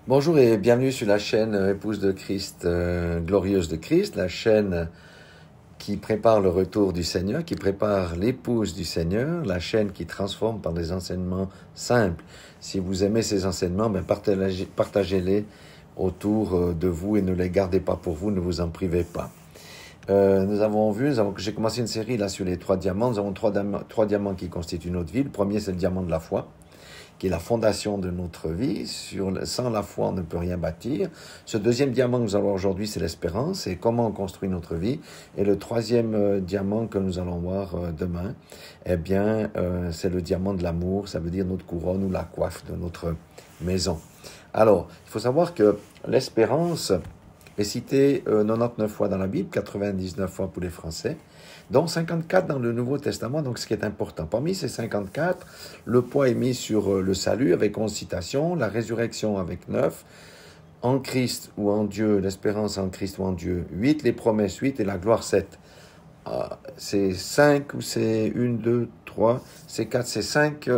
Bonjour et bienvenue sur la chaîne Épouse de Christ, Glorieuse de Christ, la chaîne qui prépare le retour du Seigneur, qui prépare l'épouse du Seigneur, la chaîne qui transforme par des enseignements simples. Si vous aimez ces enseignements, partagez-les autour de vous et ne les gardez pas pour vous, ne vous en privez pas. J'ai commencé une série là sur les 3 diamants. Nous avons trois diamants qui constituent notre vie. Le premier, c'est le diamant de la foi, qui est la fondation de notre vie. Sans la foi, on ne peut rien bâtir. Ce deuxième diamant que nous allons aujourd'hui, c'est l'espérance, c'est comment on construit notre vie. Et le troisième diamant que nous allons voir demain, c'est le diamant de l'amour, ça veut dire notre couronne ou la coiffe de notre maison. Alors, il faut savoir que l'espérance est citée 99 fois dans la Bible, 99 fois pour les Français, dont 54 dans le Nouveau Testament, donc ce qui est important. Parmi ces 54, le poids est mis sur le salut avec 11 citations, la résurrection avec 9, en Christ ou en Dieu, l'espérance en Christ ou en Dieu 8, les promesses 8 et la gloire 7. C'est 5 ou c'est 1, 2, 3, c'est 4, ces 5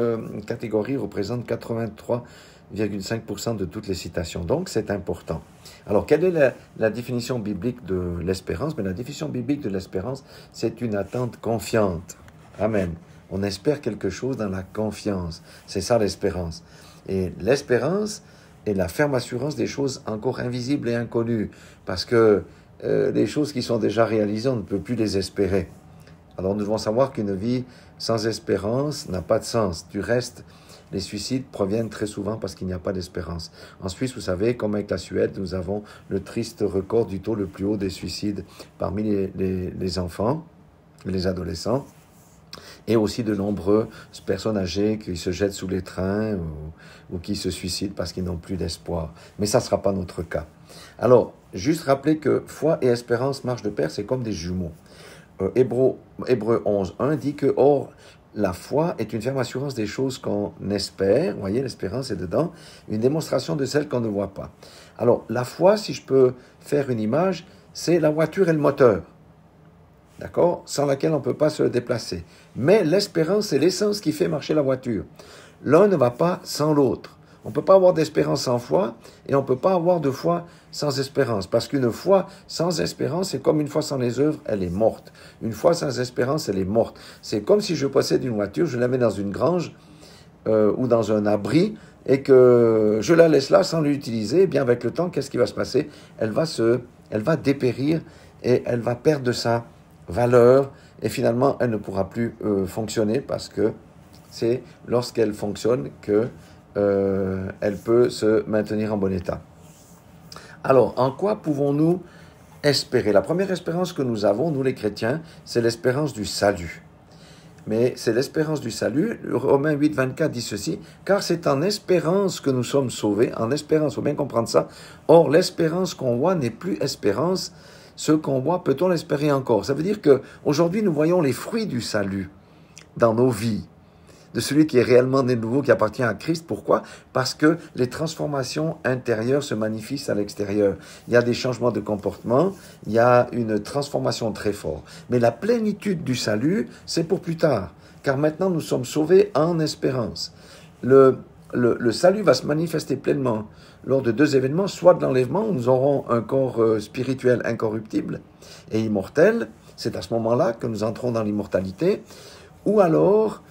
catégories représentent 83,5% de toutes les citations. Donc c'est important. Alors, quelle est la définition biblique de l'espérance? La définition biblique de l'espérance, c'est une attente confiante. Amen. On espère quelque chose dans la confiance. C'est ça l'espérance. Et l'espérance est la ferme assurance des choses encore invisibles et inconnues. Parce que les choses qui sont déjà réalisées, on ne peut plus les espérer. Alors, nous devons savoir qu'une vie sans espérance n'a pas de sens. Du reste, les suicides proviennent très souvent parce qu'il n'y a pas d'espérance. En Suisse, vous savez, comme avec la Suède, nous avons le triste record du taux le plus haut des suicides parmi les enfants, les adolescents, et aussi de nombreuses personnes âgées qui se jettent sous les trains ou qui se suicident parce qu'ils n'ont plus d'espoir. Mais ça ne sera pas notre cas. Alors, juste rappeler que foi et espérance marchent de pair, c'est comme des jumeaux. Hébreux 11.1 dit que, or, la foi est une ferme assurance des choses qu'on espère. Vous voyez, l'espérance est dedans. Une démonstration de celles qu'on ne voit pas. Alors, la foi, si je peux faire une image, c'est la voiture et le moteur. D'accord? Sans laquelle on ne peut pas se déplacer. Mais l'espérance, c'est l'essence qui fait marcher la voiture. L'un ne va pas sans l'autre. On ne peut pas avoir d'espérance sans foi et on ne peut pas avoir de foi sans espérance. Parce qu'une foi sans espérance, c'est comme une foi sans les œuvres, elle est morte. Une foi sans espérance, elle est morte. C'est comme si je possède une voiture, je la mets dans une grange ou dans un abri et que je la laisse là sans l'utiliser. Eh bien, avec le temps, qu'est-ce qui va se passer? Elle va dépérir et elle va perdre de sa valeur et finalement, elle ne pourra plus fonctionner parce que c'est lorsqu'elle fonctionne que elle peut se maintenir en bon état. Alors, en quoi pouvons-nous espérer? La première espérance que nous avons, nous les chrétiens, c'est l'espérance du salut. Mais c'est l'espérance du salut. Romains 8, 24 dit ceci, car c'est en espérance que nous sommes sauvés. En espérance, il faut bien comprendre ça. Or, l'espérance qu'on voit n'est plus espérance. Ce qu'on voit, peut-on l'espérer encore? Ça veut dire qu'aujourd'hui, nous voyons les fruits du salut dans nos vies, de celui qui est réellement né de nouveau, qui appartient à Christ. Pourquoi? Parce que les transformations intérieures se manifestent à l'extérieur. Il y a des changements de comportement, il y a une transformation très forte. Mais la plénitude du salut, c'est pour plus tard, car maintenant nous sommes sauvés en espérance. Le salut va se manifester pleinement lors de 2 événements, soit de l'enlèvement, où nous aurons un corps spirituel incorruptible et immortel, c'est à ce moment-là que nous entrons dans l'immortalité, ou alors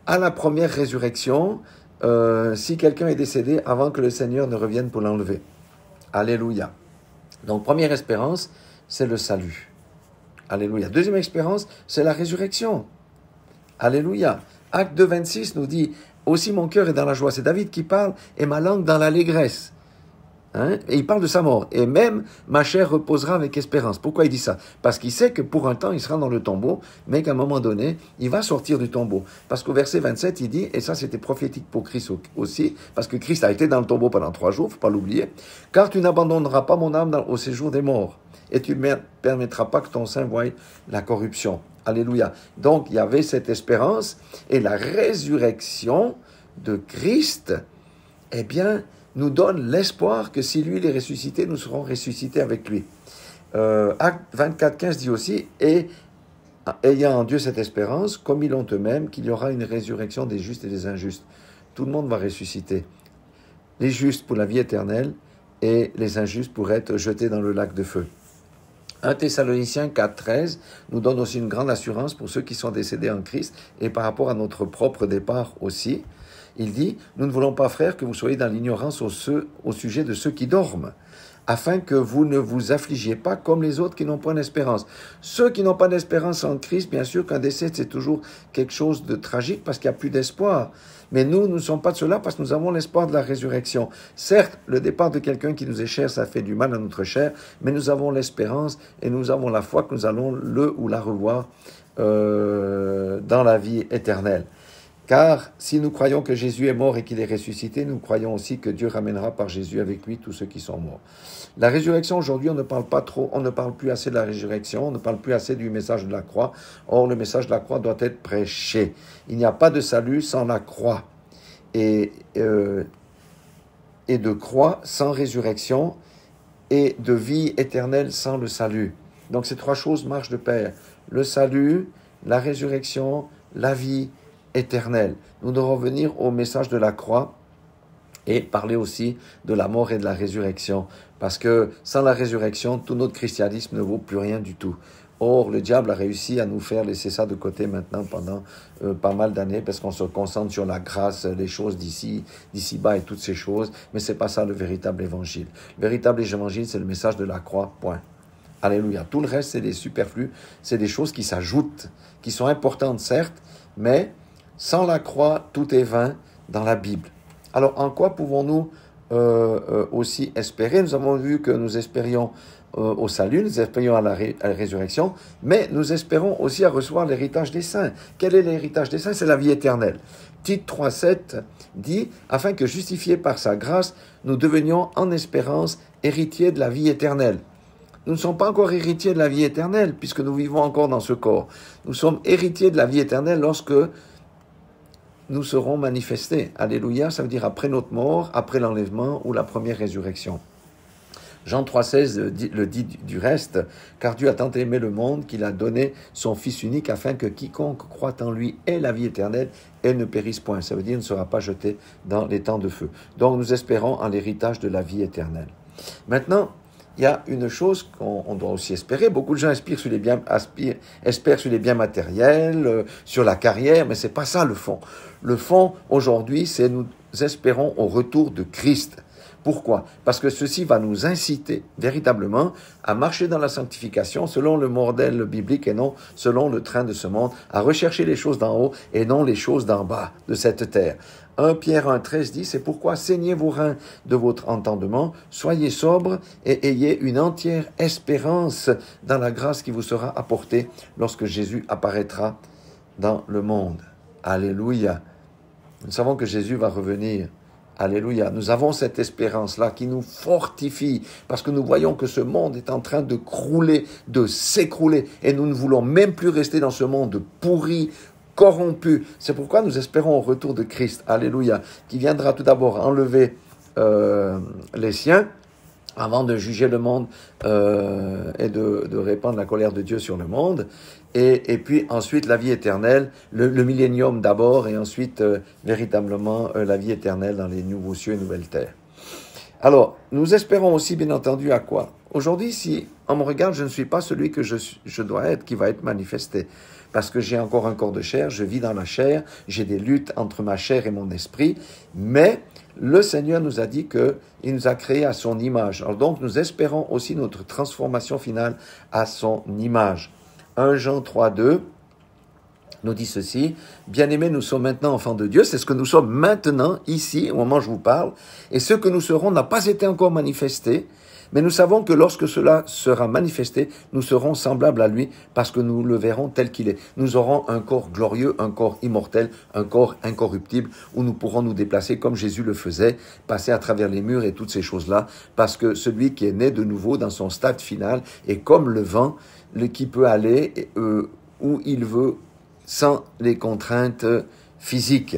à la première résurrection, si quelqu'un est décédé avant que le Seigneur ne revienne pour l'enlever. Alléluia. Donc, première espérance, c'est le salut. Alléluia. Deuxième espérance, c'est la résurrection. Alléluia. Acte 2, 26 nous dit, aussi mon cœur est dans la joie. C'est David qui parle, et ma langue dans l'allégresse. Et il parle de sa mort. Et même ma chair reposera avec espérance. Pourquoi il dit ça? Parce qu'il sait que pour un temps, il sera dans le tombeau, mais qu'à un moment donné, il va sortir du tombeau. Parce qu'au verset 27, il dit, et ça c'était prophétique pour Christ aussi, parce que Christ a été dans le tombeau pendant 3 jours, faut pas l'oublier, car tu n'abandonneras pas mon âme au séjour des morts, et tu ne permettras pas que ton sein voie la corruption. Alléluia. Donc, il y avait cette espérance, et la résurrection de Christ, eh bien, nous donne l'espoir que si lui il est ressuscité, nous serons ressuscités avec lui. Acte 24, 15 dit aussi, et ayant en Dieu cette espérance, comme ils l'ont eux-mêmes, qu'il y aura une résurrection des justes et des injustes. Tout le monde va ressusciter. les justes pour la vie éternelle et les injustes pour être jetés dans le lac de feu. 1 Thessaloniciens 4,13 nous donne aussi une grande assurance pour ceux qui sont décédés en Christ et par rapport à notre propre départ aussi. Il dit, nous ne voulons pas, frères, que vous soyez dans l'ignorance au sujet de ceux qui dorment, afin que vous ne vous affligiez pas comme les autres qui n'ont pas d'espérance. Ceux qui n'ont pas d'espérance en Christ, bien sûr qu'un décès, c'est toujours quelque chose de tragique parce qu'il n'y a plus d'espoir. Mais nous ne sommes pas de cela parce que nous avons l'espoir de la résurrection. Certes, le départ de quelqu'un qui nous est cher, ça fait du mal à notre chair, mais nous avons l'espérance et nous avons la foi que nous allons le ou la revoir dans la vie éternelle. Car si nous croyons que Jésus est mort et qu'il est ressuscité, nous croyons aussi que Dieu ramènera par Jésus avec lui tous ceux qui sont morts. La résurrection, aujourd'hui, on ne parle plus assez de la résurrection, on ne parle plus assez du message de la croix. Or, le message de la croix doit être prêché. Il n'y a pas de salut sans la croix. Et de croix sans résurrection et de vie éternelle sans le salut. Donc, ces trois choses marchent de pair. Le salut, la résurrection, la vie éternelle. Nous devons revenir au message de la croix et parler aussi de la mort et de la résurrection. Parce que sans la résurrection, tout notre christianisme ne vaut plus rien du tout. Or, le diable a réussi à nous faire laisser ça de côté maintenant pendant pas mal d'années parce qu'on se concentre sur la grâce, les choses d'ici-bas et toutes ces choses. Mais c'est pas ça le véritable évangile. Le véritable évangile, c'est le message de la croix, point. Alléluia. Tout le reste, c'est des superflus, c'est des choses qui s'ajoutent, qui sont importantes certes, mais sans la croix, tout est vain dans la Bible. Alors, en quoi pouvons-nous aussi espérer? Nous avons vu que nous espérions au salut, nous espérions à la résurrection, mais nous espérons aussi à recevoir l'héritage des saints. Quel est l'héritage des saints? C'est la vie éternelle. Tite 3,7 dit « Afin que, justifiés par sa grâce, nous devenions en espérance héritiers de la vie éternelle. » Nous ne sommes pas encore héritiers de la vie éternelle, puisque nous vivons encore dans ce corps. Nous sommes héritiers de la vie éternelle lorsque nous serons manifestés. Alléluia, ça veut dire après notre mort, après l'enlèvement ou la première résurrection. Jean 3,16 le dit du reste, car Dieu a tant aimé le monde qu'il a donné son Fils unique afin que quiconque croit en lui ait la vie éternelle et ne périsse point. Ça veut dire ne sera pas jeté dans les temps de feu. Donc nous espérons en l'héritage de la vie éternelle. Maintenant, il y a une chose qu'on doit aussi espérer. Beaucoup de gens espèrent sur les biens matériels, sur la carrière, mais c'est pas ça le fond. Le fond, aujourd'hui, c'est nous espérons au retour de Christ. Pourquoi? Parce que ceci va nous inciter véritablement à marcher dans la sanctification selon le modèle biblique et non selon le train de ce monde, à rechercher les choses d'en haut et non les choses d'en bas de cette terre. 1 Pierre 1,13 dit, c'est pourquoi saignez vos reins de votre entendement, soyez sobres et ayez une entière espérance dans la grâce qui vous sera apportée lorsque Jésus apparaîtra dans le monde. Alléluia. Nous savons que Jésus va revenir. Alléluia. Nous avons cette espérance-là qui nous fortifie parce que nous voyons que ce monde est en train de crouler, de s'écrouler et nous ne voulons même plus rester dans ce monde pourri, corrompu. C'est pourquoi nous espérons au retour de Christ, alléluia, qui viendra tout d'abord enlever les siens avant de juger le monde et de répandre la colère de Dieu sur le monde. Et puis ensuite la vie éternelle, le millénium d'abord et ensuite véritablement la vie éternelle dans les nouveaux cieux et nouvelles terres. Alors, nous espérons aussi bien entendu à quoi? Aujourd'hui, si on me regarde, je ne suis pas celui que je dois être, qui va être manifesté. Parce que j'ai encore un corps de chair, je vis dans la chair, j'ai des luttes entre ma chair et mon esprit, mais le Seigneur nous a dit qu'il nous a créés à son image. Alors donc, nous espérons aussi notre transformation finale à son image. 1 Jean 3,2 nous dit ceci, « Bien-aimés, nous sommes maintenant enfants de Dieu, c'est ce que nous sommes maintenant, ici, au moment où je vous parle, et ce que nous serons n'a pas été encore manifesté, mais nous savons que lorsque cela sera manifesté, nous serons semblables à lui parce que nous le verrons tel qu'il est. Nous aurons un corps glorieux, un corps immortel, un corps incorruptible où nous pourrons nous déplacer comme Jésus le faisait, passer à travers les murs et toutes ces choses-là parce que celui qui est né de nouveau dans son stade final est comme le vent qui peut aller où il veut sans les contraintes physiques.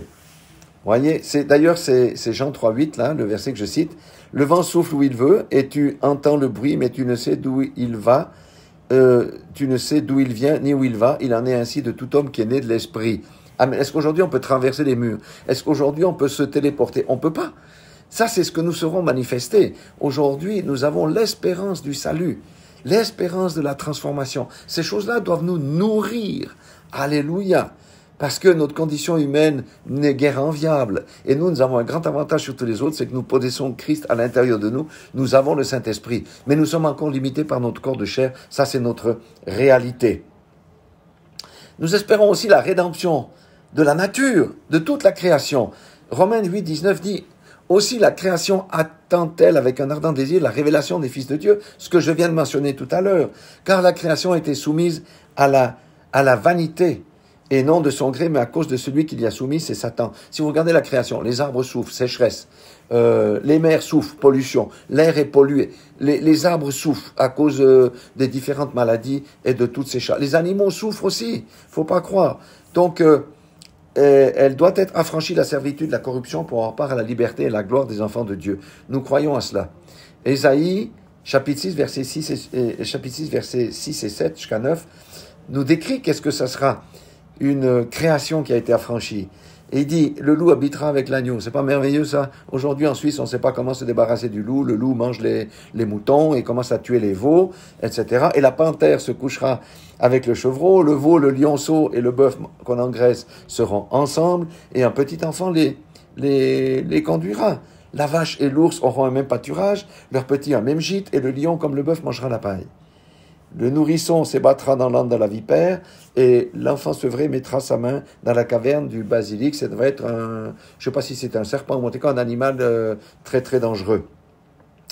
Voyez, d'ailleurs, c'est Jean 3,8, là, le verset que je cite. Le vent souffle où il veut, et tu entends le bruit, mais tu ne sais d'où il va, tu ne sais d'où il vient, ni où il va. Il en est ainsi de tout homme qui est né de l'esprit. Ah, mais est-ce qu'aujourd'hui on peut traverser les murs? Est-ce qu'aujourd'hui on peut se téléporter? On peut pas. Ça, c'est ce que nous serons manifestés. Aujourd'hui, nous avons l'espérance du salut, l'espérance de la transformation. Ces choses-là doivent nous nourrir. Alléluia. Parce que notre condition humaine n'est guère enviable. Et nous avons un grand avantage sur tous les autres, c'est que nous possessons Christ à l'intérieur de nous. Nous avons le Saint-Esprit. Mais nous sommes encore limités par notre corps de chair. Ça, c'est notre réalité. Nous espérons aussi la rédemption de la nature, de toute la création. Romains 8, 19 dit, aussi la création attend-elle avec un ardent désir la révélation des fils de Dieu, ce que je viens de mentionner tout à l'heure. Car la création a été soumise à la vanité, et non de son gré, mais à cause de celui qui l'y a soumis, c'est Satan. Si vous regardez la création, les arbres souffrent, sécheresse, les mers souffrent, pollution, l'air est pollué, les arbres souffrent à cause des différentes maladies et de toutes ces choses. Les animaux souffrent aussi, faut pas croire. Donc, elle doit être affranchie de la servitude, de la corruption pour avoir part à la liberté et la gloire des enfants de Dieu. Nous croyons à cela. Ésaïe, chapitre 6, versets 6 et 7 jusqu'à 9, nous décrit qu'est-ce que ça sera. Une création qui a été affranchie. Et il dit, le loup habitera avec l'agneau. C'est pas merveilleux ça? Aujourd'hui en Suisse, on ne sait pas comment se débarrasser du loup. Le loup mange les moutons et commence à tuer les veaux, etc. Et la panthère se couchera avec le chevreau. Le veau, le lionceau et le bœuf qu'on engraisse seront ensemble. Et un petit enfant les conduira. La vache et l'ours auront un même pâturage. Leur petit un même gîte. Et le lion comme le bœuf mangera la paille. Le nourrisson s'ébattra dans l'âne de la vipère, et l'enfant sevré mettra sa main dans la caverne du basilic. Ça devrait être je ne sais pas si c'est un serpent ou en tout cas un animal très très dangereux.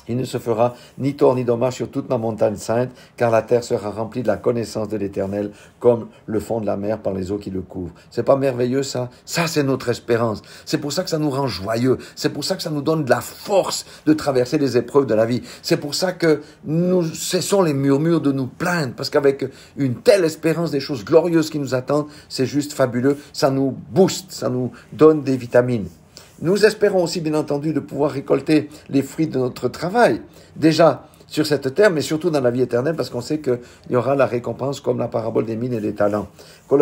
Il ne se fera ni tort ni dommage sur toute ma montagne sainte, car la terre sera remplie de la connaissance de l'Éternel, comme le fond de la mer par les eaux qui le couvrent. C'est pas merveilleux ça? Ça, c'est notre espérance. C'est pour ça que ça nous rend joyeux. C'est pour ça que ça nous donne de la force de traverser les épreuves de la vie. C'est pour ça que nous cessons les murmures de nous plaindre, parce qu'avec une telle espérance des choses glorieuses qui nous attendent, c'est juste fabuleux. Ça nous booste, ça nous donne des vitamines. Nous espérons aussi, bien entendu, de pouvoir récolter les fruits de notre travail, déjà sur cette terre, mais surtout dans la vie éternelle, parce qu'on sait qu'il y aura la récompense comme la parabole des mines et des talents. 1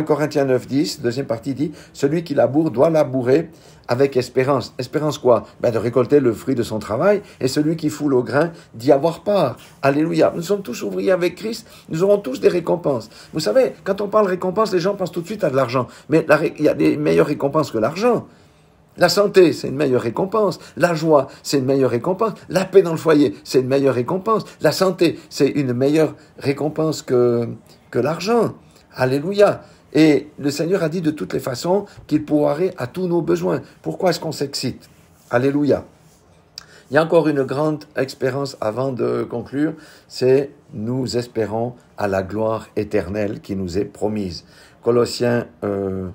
Corinthiens 9, 10, deuxième partie dit, celui qui laboure doit labourer avec espérance. Espérance quoi? De récolter le fruit de son travail, et celui qui foule au grain d'y avoir part. Alléluia. Nous sommes tous ouvriers avec Christ, nous aurons tous des récompenses. Vous savez, quand on parle récompense, les gens pensent tout de suite à de l'argent. Mais il y a des meilleures récompenses que l'argent. La santé, c'est une meilleure récompense. La joie, c'est une meilleure récompense. La paix dans le foyer, c'est une meilleure récompense. La santé, c'est une meilleure récompense que l'argent. Alléluia. Et le Seigneur a dit de toutes les façons qu'il pourvoirait à tous nos besoins. Pourquoi est-ce qu'on s'excite? Alléluia. Il y a encore une grande expérience avant de conclure, c'est nous espérons à la gloire éternelle qui nous est promise. Colossiens 1,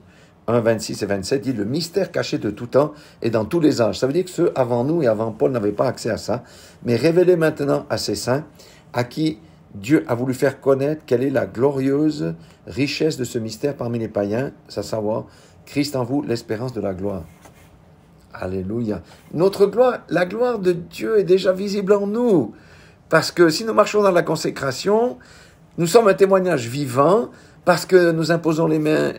26 et 27 dit le mystère caché de tout temps et dans tous les âges. Ça veut dire que ceux avant nous et avant Paul n'avaient pas accès à ça, mais révélé maintenant à ses saints, à qui Dieu a voulu faire connaître quelle est la glorieuse richesse de ce mystère parmi les païens, c'est à savoir Christ en vous, l'espérance de la gloire. Alléluia. Notre gloire, la gloire de Dieu est déjà visible en nous. Parce que si nous marchons dans la consécration, nous sommes un témoignage vivant, parce que nous imposons les mains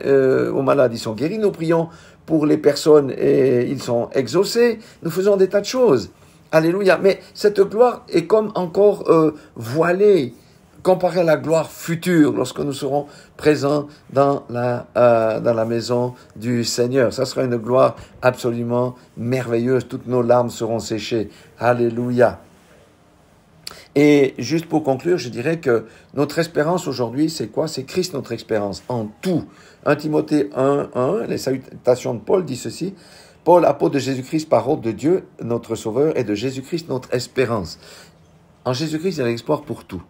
aux malades, ils sont guéris, nous prions pour les personnes et ils sont exaucés, nous faisons des tas de choses. Alléluia. Mais cette gloire est comme encore voilée, comparé à la gloire future lorsque nous serons présents dans la maison du Seigneur. Ça sera une gloire absolument merveilleuse. Toutes nos larmes seront séchées. Alléluia. Et juste pour conclure, je dirais que notre espérance aujourd'hui, c'est quoi? C'est Christ notre espérance en tout. 1 Timothée 1, les salutations de Paul dit ceci. Paul, apôtre de Jésus-Christ par ordre de Dieu, notre Sauveur, et de Jésus-Christ notre espérance. En Jésus-Christ, il y a l'espoir pour tout.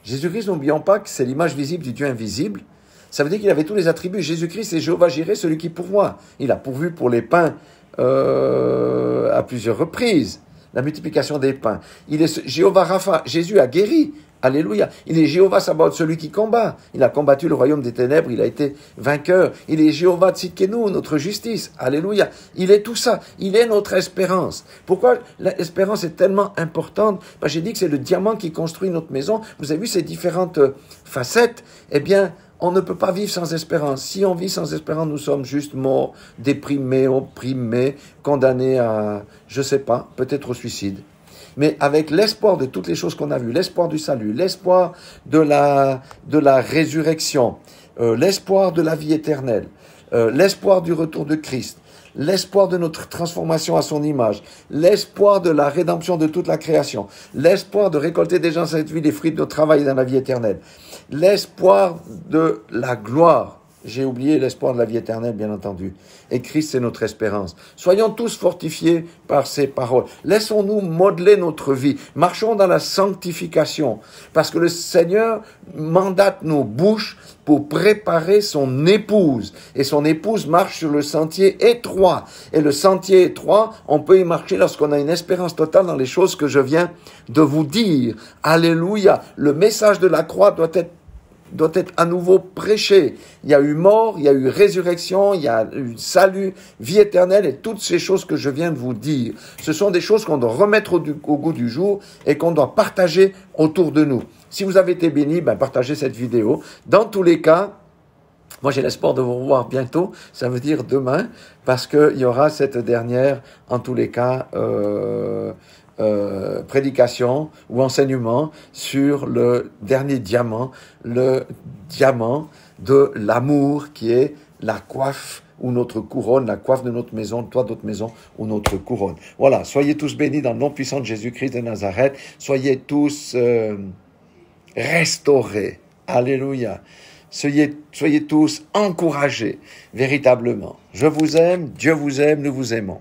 Jésus-Christ, n'oublions pas que c'est l'image visible du Dieu invisible. Ça veut dire qu'il avait tous les attributs. Jésus-Christ, c'est Jéhovah Jireh, celui qui pourvoit. Il a pourvu pour les pains à plusieurs reprises. La multiplication des pains. Il est Jéhovah Rapha. Jésus a guéri. Alléluia. Il est Jéhovah Sabaoth, celui qui combat. Il a combattu le royaume des ténèbres. Il a été vainqueur. Il est Jéhovah Tzidkenu, notre justice. Alléluia. Il est tout ça. Il est notre espérance. Pourquoi l'espérance est tellement importante? J'ai dit que c'est le diamant qui construit notre maison. Vous avez vu ces différentes facettes? Eh bien, On ne peut pas vivre sans espérance. Si on vit sans espérance, nous sommes juste morts, déprimés, opprimés, condamnés à, je sais pas, peut-être au suicide. Mais avec l'espoir de toutes les choses qu'on a vues, l'espoir du salut, l'espoir de la résurrection, l'espoir de la vie éternelle, l'espoir du retour de Christ, l'espoir de notre transformation à son image, l'espoir de la rédemption de toute la création, l'espoir de récolter déjà dans cette vie les fruits de notre travail dans la vie éternelle, l'espoir de la gloire. J'ai oublié l'espoir de la vie éternelle, bien entendu. Et Christ, c'est notre espérance. Soyons tous fortifiés par ces paroles. Laissons-nous modeler notre vie. Marchons dans la sanctification. Parce que le Seigneur mandate nos bouches pour préparer son épouse. Et son épouse marche sur le sentier étroit. Et le sentier étroit, on peut y marcher lorsqu'on a une espérance totale dans les choses que je viens de vous dire. Alléluia. Le message de la croix doit être à nouveau prêché. Il y a eu mort, il y a eu résurrection, il y a eu salut, vie éternelle et toutes ces choses que je viens de vous dire. Ce sont des choses qu'on doit remettre au goût du jour et qu'on doit partager autour de nous. Si vous avez été bénis, partagez cette vidéo. Dans tous les cas, moi j'ai l'espoir de vous revoir bientôt, ça veut dire demain, parce qu'il y aura cette dernière, en tous les cas, prédication ou enseignement sur le dernier diamant, le diamant de l'amour qui est la coiffe ou notre couronne, la coiffe de notre maison, le toit de notre maison ou notre couronne. Voilà, soyez tous bénis dans le nom puissant de Jésus-Christ de Nazareth, soyez tous restaurés, alléluia, soyez tous encouragés, véritablement. Je vous aime, Dieu vous aime, nous vous aimons.